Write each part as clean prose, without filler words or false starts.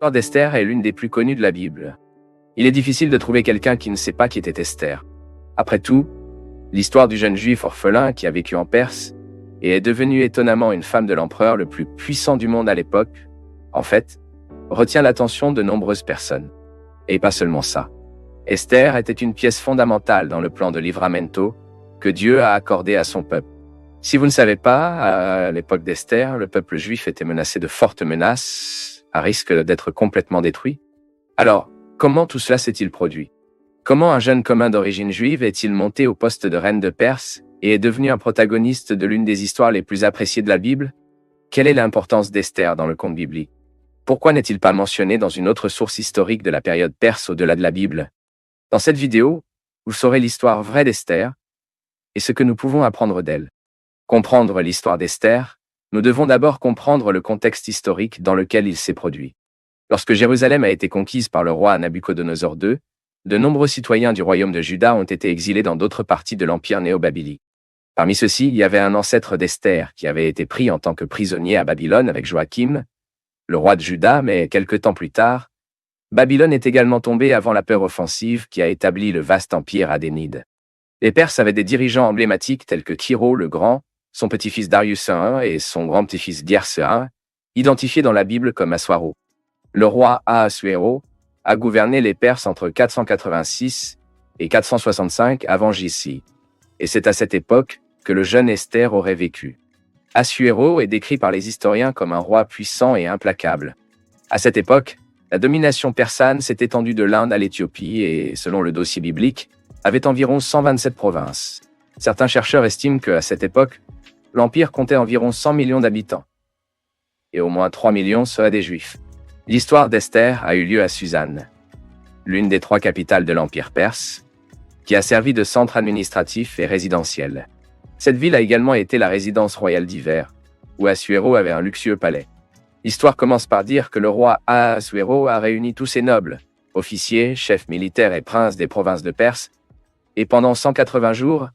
L'histoire d'Esther est l'une des plus connues de la Bible. Il est difficile de trouver quelqu'un qui ne sait pas qui était Esther. Après tout, l'histoire du jeune juif orphelin qui a vécu en Perse et est devenue étonnamment une femme de l'empereur le plus puissant du monde à l'époque, en fait, retient l'attention de nombreuses personnes. Et pas seulement ça. Esther était une pièce fondamentale dans le plan de livramento que Dieu a accordé à son peuple. Si vous ne savez pas, à l'époque d'Esther, le peuple juif était menacé de fortes menaces, à risque d'être complètement détruit. Alors, comment tout cela s'est-il produit? Comment un jeune commun d'origine juive est-il monté au poste de reine de Perse et est devenu un protagoniste de l'une des histoires les plus appréciées de la Bible? Quelle est l'importance d'Esther dans le conte biblique? Pourquoi n'est-il pas mentionné dans une autre source historique de la période perse au-delà de la Bible? Dans cette vidéo, vous saurez l'histoire vraie d'Esther et ce que nous pouvons apprendre d'elle. Comprendre l'histoire d'Esther, nous devons d'abord comprendre le contexte historique dans lequel il s'est produit. Lorsque Jérusalem a été conquise par le roi Nabuchodonosor II, de nombreux citoyens du royaume de Juda ont été exilés dans d'autres parties de l'empire néo-babylite. Parmi ceux-ci, il y avait un ancêtre d'Esther qui avait été pris en tant que prisonnier à Babylone avec Joachim, le roi de Juda, mais quelque temps plus tard, Babylone est également tombée avant la peur offensive qui a établi le vaste empire adénide. Les Perses avaient des dirigeants emblématiques tels que Kiro le Grand, son petit-fils Darius I et son grand-petit-fils Dierce I, identifiés dans la Bible comme Assuero. Le roi Ahasuero a gouverné les Perses entre 486 et 465 avant J.C. Et c'est à cette époque que le jeune Esther aurait vécu. Assuero est décrit par les historiens comme un roi puissant et implacable. À cette époque, la domination persane s'est étendue de l'Inde à l'Éthiopie et, selon le dossier biblique, avait environ 127 provinces. Certains chercheurs estiment qu'à cette époque, l'Empire comptait environ 100 millions d'habitants. Et au moins 3 millions seraient des Juifs. L'histoire d'Esther a eu lieu à Suzane, l'une des 3 capitales de l'Empire perse, qui a servi de centre administratif et résidentiel. Cette ville a également été la résidence royale d'hiver, où Assuero avait un luxueux palais. L'histoire commence par dire que le roi Ahasuero a réuni tous ses nobles, officiers, chefs militaires et princes des provinces de Perse, et pendant 180 jours,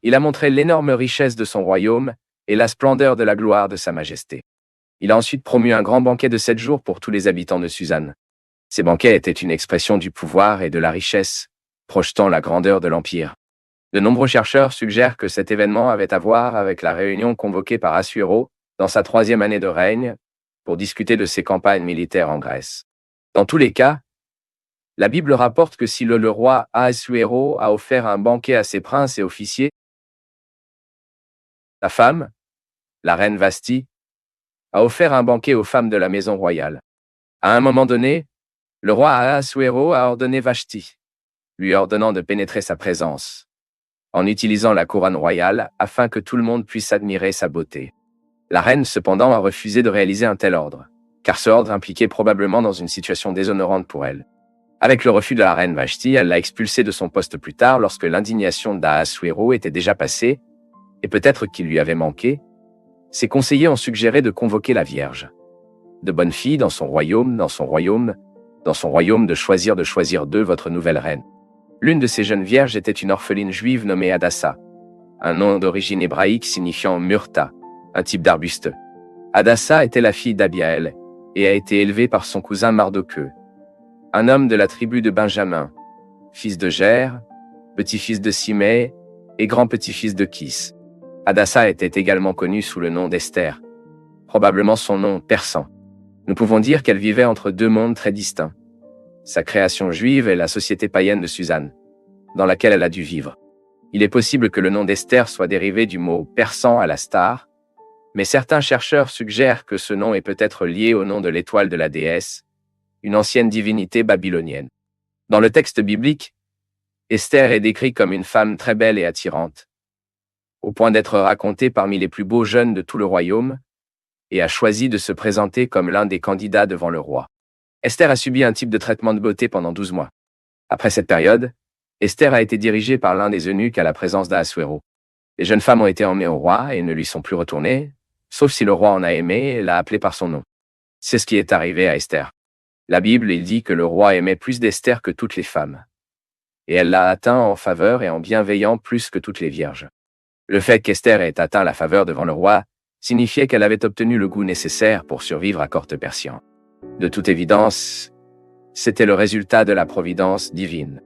il a montré l'énorme richesse de son royaume et la splendeur de la gloire de sa majesté. Il a ensuite promu un grand banquet de 7 jours pour tous les habitants de Suzane. Ces banquets étaient une expression du pouvoir et de la richesse, projetant la grandeur de l'Empire. De nombreux chercheurs suggèrent que cet événement avait à voir avec la réunion convoquée par Assuero dans sa 3e année de règne pour discuter de ses campagnes militaires en Grèce. Dans tous les cas, la Bible rapporte que si le roi Ahasuero a offert un banquet à ses princes et officiers, sa femme, la reine Vashti, a offert un banquet aux femmes de la maison royale. À un moment donné, le roi Ahasuero a ordonné Vashti, lui ordonnant de pénétrer sa présence, en utilisant la couronne royale afin que tout le monde puisse admirer sa beauté. La reine, cependant, a refusé de réaliser un tel ordre, car ce ordre impliquait probablement dans une situation déshonorante pour elle. Avec le refus de la reine Vashti, elle l'a expulsé de son poste plus tard lorsque l'indignation d'Ahasuero était déjà passée, et peut-être qu'il lui avait manqué. Ses conseillers ont suggéré de convoquer la Vierge, de bonne fille dans son royaume de choisir d'eux votre nouvelle reine. L'une de ces jeunes vierges était une orpheline juive nommée Hadassa, un nom d'origine hébraïque signifiant myrta, un type d'arbuste. Hadassa était la fille d'Abiaël et a été élevée par son cousin Mardochée, un homme de la tribu de Benjamin, fils de Ger, petit-fils de Simée et grand-petit-fils de Kis. Hadassa était également connue sous le nom d'Esther, probablement son nom persan. Nous pouvons dire qu'elle vivait entre 2 mondes très distincts, sa création juive et la société païenne de Suzane, dans laquelle elle a dû vivre. Il est possible que le nom d'Esther soit dérivé du mot persan à la star, mais certains chercheurs suggèrent que ce nom est peut-être lié au nom de l'étoile de la déesse, une ancienne divinité babylonienne. Dans le texte biblique, Esther est décrite comme une femme très belle et attirante, au point d'être racontée parmi les plus beaux jeunes de tout le royaume, et a choisi de se présenter comme l'un des candidats devant le roi. Esther a subi un type de traitement de beauté pendant 12 mois. Après cette période, Esther a été dirigée par l'un des eunuques à la présence d'Ahasuero. Les jeunes femmes ont été emmenées au roi et ne lui sont plus retournées, sauf si le roi en a aimé et l'a appelée par son nom. C'est ce qui est arrivé à Esther. La Bible il dit que le roi aimait plus d'Esther que toutes les femmes, et elle l'a atteint en faveur et en bienveillant plus que toutes les vierges. Le fait qu'Esther ait atteint la faveur devant le roi signifiait qu'elle avait obtenu le goût nécessaire pour survivre à courte persion. De toute évidence, c'était le résultat de la providence divine.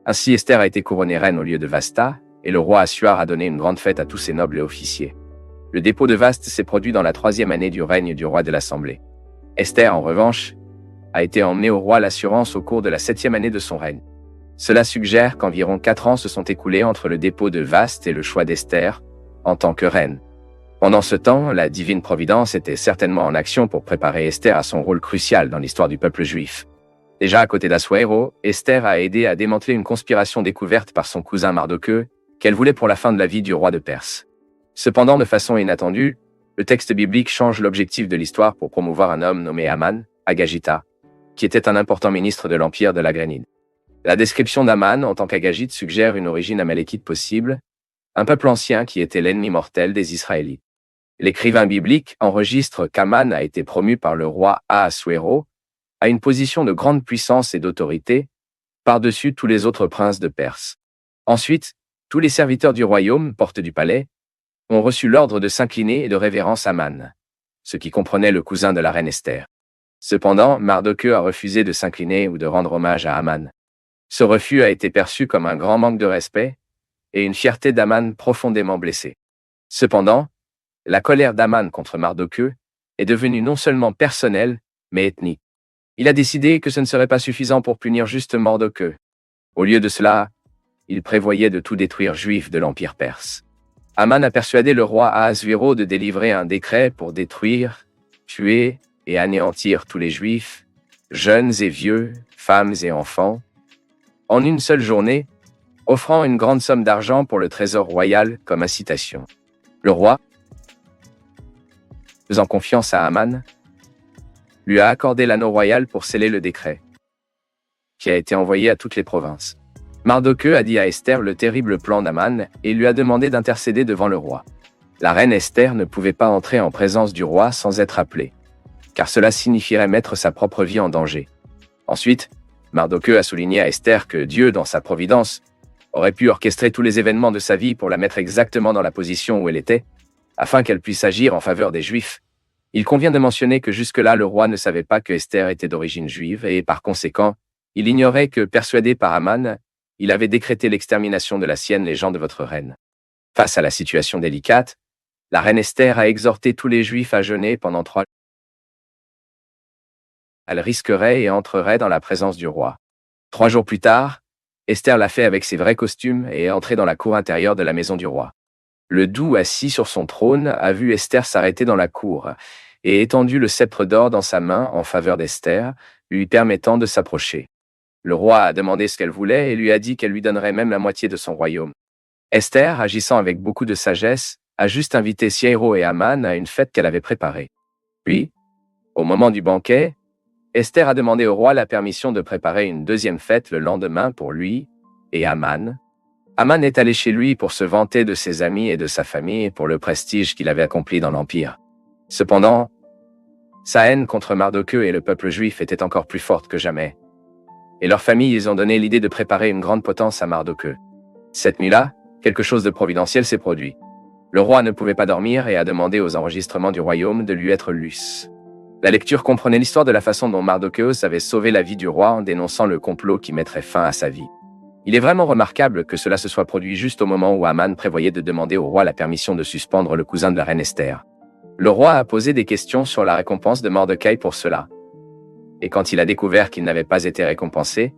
Ainsi, Esther a été couronnée reine au lieu de Vasta, et le roi Assuar a donné une grande fête à tous ses nobles et officiers. Le dépôt de Vaste s'est produit dans la 3e année du règne du roi de l'Assemblée. Esther, en revanche, a été emmenée au roi l'assurance au cours de la 7e année de son règne. Cela suggère qu'environ 4 ans se sont écoulés entre le dépôt de Vaste et le choix d'Esther en tant que reine. Pendant ce temps, la divine providence était certainement en action pour préparer Esther à son rôle crucial dans l'histoire du peuple juif. Déjà à côté d'Assuero, Esther a aidé à démanteler une conspiration découverte par son cousin Mardochée, qu'elle voulait pour la fin de la vie du roi de Perse. Cependant, de façon inattendue, le texte biblique change l'objectif de l'histoire pour promouvoir un homme nommé Aman, Agagita, qui était un important ministre de l'empire de l'Agrénide. La description d'Aman en tant qu'Agagite suggère une origine amalékite possible, un peuple ancien qui était l'ennemi mortel des Israélites. L'écrivain biblique enregistre qu'Aman a été promu par le roi Ahasuéro à une position de grande puissance et d'autorité, par-dessus tous les autres princes de Perse. Ensuite, tous les serviteurs du royaume, porte du palais, ont reçu l'ordre de s'incliner et de révérence à Aman, ce qui comprenait le cousin de la reine Esther. Cependant, Mardochée a refusé de s'incliner ou de rendre hommage à Aman. Ce refus a été perçu comme un grand manque de respect et une fierté d'Aman profondément blessée. Cependant, la colère d'Aman contre Mardochée est devenue non seulement personnelle, mais ethnique. Il a décidé que ce ne serait pas suffisant pour punir juste Mardochée. Au lieu de cela, il prévoyait de tout détruire juif de l'Empire perse. Aman a persuadé le roi Ahasuéro de délivrer un décret pour détruire, tuer et anéantir tous les juifs, jeunes et vieux, femmes et enfants, en une seule journée, offrant une grande somme d'argent pour le trésor royal comme incitation. Le roi, faisant confiance à Aman, lui a accordé l'anneau royal pour sceller le décret, qui a été envoyé à toutes les provinces. Mardochée a dit à Esther le terrible plan d'Aman et lui a demandé d'intercéder devant le roi. La reine Esther ne pouvait pas entrer en présence du roi sans être appelée, car cela signifierait mettre sa propre vie en danger. Ensuite, Mardochée a souligné à Esther que Dieu, dans sa providence, aurait pu orchestrer tous les événements de sa vie pour la mettre exactement dans la position où elle était, afin qu'elle puisse agir en faveur des Juifs. Il convient de mentionner que jusque-là, le roi ne savait pas que Esther était d'origine juive et, par conséquent, il ignorait que, persuadé par Aman, il avait décrété l'extermination de la sienne, les gens de votre reine. Face à la situation délicate, la reine Esther a exhorté tous les Juifs à jeûner pendant 3 jours. Elle risquerait et entrerait dans la présence du roi. 3 jours plus tard, Esther l'a fait avec ses vrais costumes et est entrée dans la cour intérieure de la maison du roi. Le doux assis sur son trône a vu Esther s'arrêter dans la cour et étendu le sceptre d'or dans sa main en faveur d'Esther, lui permettant de s'approcher. Le roi a demandé ce qu'elle voulait et lui a dit qu'elle lui donnerait même la moitié de son royaume. Esther, agissant avec beaucoup de sagesse, a juste invité Siéro et Aman à une fête qu'elle avait préparée. Puis, au moment du banquet, Esther a demandé au roi la permission de préparer une deuxième fête le lendemain pour lui et Aman. Aman est allé chez lui pour se vanter de ses amis et de sa famille et pour le prestige qu'il avait accompli dans l'Empire. Cependant, sa haine contre Mardochée et le peuple juif était encore plus forte que jamais. Et leurs familles, ils ont donné l'idée de préparer une grande potence à Mardochée. Cette nuit-là, quelque chose de providentiel s'est produit. Le roi ne pouvait pas dormir et a demandé aux enregistrements du royaume de lui être lus. La lecture comprenait l'histoire de la façon dont Mardochée avait sauvé la vie du roi en dénonçant le complot qui mettrait fin à sa vie. Il est vraiment remarquable que cela se soit produit juste au moment où Aman prévoyait de demander au roi la permission de suspendre le cousin de la reine Esther. Le roi a posé des questions sur la récompense de Mardochée pour cela. Et quand il a découvert qu'il n'avait pas été récompensé,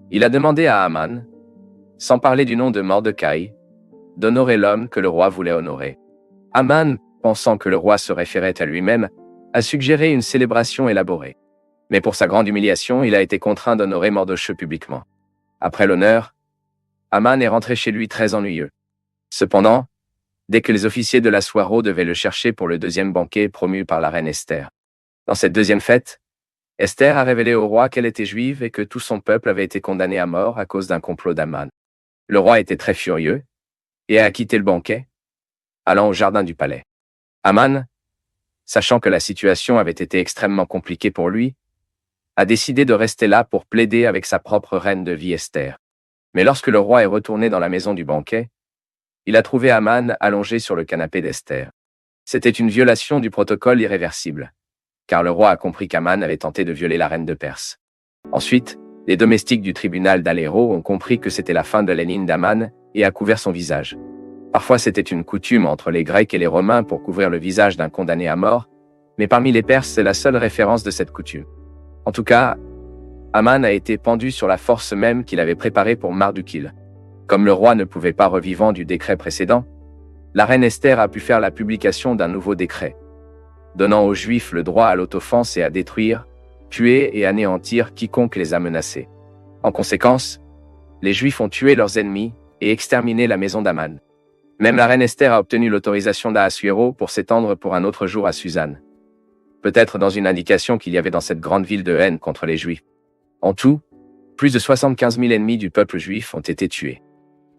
il a demandé à Aman, sans parler du nom de Mardochée, d'honorer l'homme que le roi voulait honorer. Aman, pensant que le roi se référait à lui-même, a suggéré une célébration élaborée. Mais pour sa grande humiliation, il a été contraint d'honorer Mardochée publiquement. Après l'honneur, Aman est rentré chez lui très ennuyeux. Cependant, dès que les officiers de l'Assuéro devaient le chercher pour le deuxième banquet promu par la reine Esther. Dans cette deuxième fête, Esther a révélé au roi qu'elle était juive et que tout son peuple avait été condamné à mort à cause d'un complot d'Aman. Le roi était très furieux et a quitté le banquet, allant au jardin du palais. Aman, sachant que la situation avait été extrêmement compliquée pour lui, a décidé de rester là pour plaider avec sa propre reine de vie Esther. Mais lorsque le roi est retourné dans la maison du banquet, il a trouvé Aman allongé sur le canapé d'Esther. C'était une violation du protocole irréversible. car le roi a compris qu'Aman avait tenté de violer la reine de Perse. Ensuite, les domestiques du tribunal d'Aléro ont compris que c'était la fin de l'Énine d'Aman et a couvert son visage. Parfois c'était une coutume entre les Grecs et les Romains pour couvrir le visage d'un condamné à mort, mais parmi les Perses c'est la seule référence de cette coutume. En tout cas, Aman a été pendu sur la force même qu'il avait préparée pour Mardukil. Comme le roi ne pouvait pas revivant du décret précédent, la reine Esther a pu faire la publication d'un nouveau décret, donnant aux Juifs le droit à l'autofense et à détruire, tuer et anéantir quiconque les a menacés. En conséquence, les Juifs ont tué leurs ennemis et exterminé la maison d'Aman. Même la reine Esther a obtenu l'autorisation d'Ahasuéro pour s'étendre pour un autre jour à Suzanne. Peut-être dans une indication qu'il y avait dans cette grande ville de haine contre les Juifs. En tout, plus de 75 000 ennemis du peuple juif ont été tués.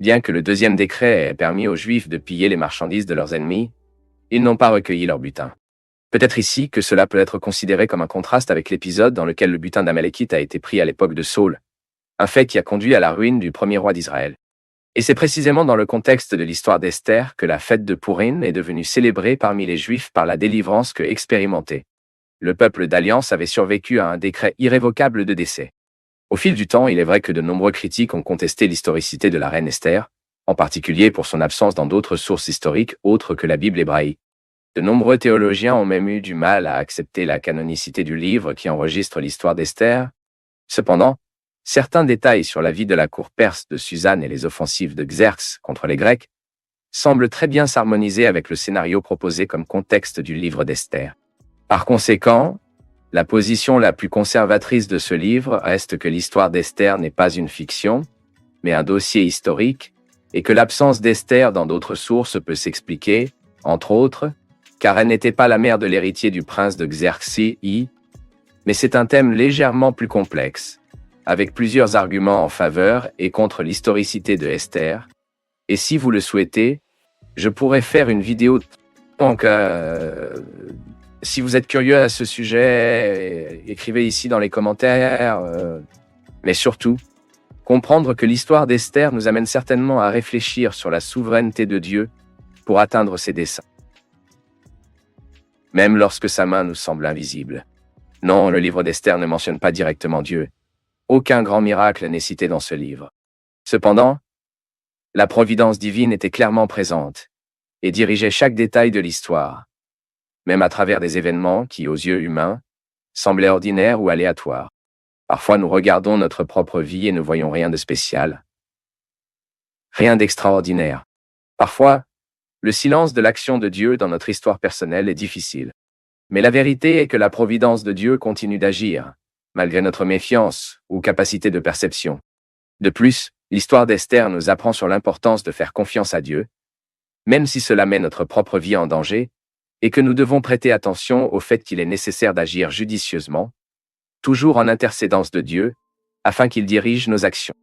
Bien que le deuxième décret ait permis aux Juifs de piller les marchandises de leurs ennemis, ils n'ont pas recueilli leur butin. Peut-être ici que cela peut être considéré comme un contraste avec l'épisode dans lequel le butin d'Amalekite a été pris à l'époque de Saül, un fait qui a conduit à la ruine du premier roi d'Israël. Et c'est précisément dans le contexte de l'histoire d'Esther que la fête de Pourim est devenue célébrée parmi les Juifs par la délivrance que expérimentait. Le peuple d'Alliance avait survécu à un décret irrévocable de décès. Au fil du temps, il est vrai que de nombreux critiques ont contesté l'historicité de la reine Esther, en particulier pour son absence dans d'autres sources historiques autres que la Bible hébraïque. De nombreux théologiens ont même eu du mal à accepter la canonicité du livre qui enregistre l'histoire d'Esther. Cependant, certains détails sur la vie de la cour perse de Suzanne et les offensives de Xerxes contre les Grecs semblent très bien s'harmoniser avec le scénario proposé comme contexte du livre d'Esther. Par conséquent, la position la plus conservatrice de ce livre reste que l'histoire d'Esther n'est pas une fiction, mais un dossier historique, et que l'absence d'Esther dans d'autres sources peut s'expliquer, entre autres, car elle n'était pas la mère de l'héritier du prince de Xerxes, mais c'est un thème légèrement plus complexe, avec plusieurs arguments en faveur et contre l'historicité de Esther, et si vous le souhaitez, je pourrais faire une vidéo. Donc, si vous êtes curieux à ce sujet, écrivez ici dans les commentaires, mais surtout, comprendre que l'histoire d'Esther nous amène certainement à réfléchir sur la souveraineté de Dieu pour atteindre ses desseins. Même lorsque sa main nous semble invisible. Non, le livre d'Esther ne mentionne pas directement Dieu. Aucun grand miracle n'est cité dans ce livre. Cependant, la providence divine était clairement présente et dirigeait chaque détail de l'histoire, même à travers des événements qui, aux yeux humains, semblaient ordinaires ou aléatoires. Parfois, nous regardons notre propre vie et ne voyons rien de spécial, rien d'extraordinaire. Parfois, le silence de l'action de Dieu dans notre histoire personnelle est difficile. Mais la vérité est que la providence de Dieu continue d'agir, malgré notre méfiance ou capacité de perception. De plus, l'histoire d'Esther nous apprend sur l'importance de faire confiance à Dieu, même si cela met notre propre vie en danger, et que nous devons prêter attention au fait qu'il est nécessaire d'agir judicieusement, toujours en intercédance de Dieu, afin qu'il dirige nos actions.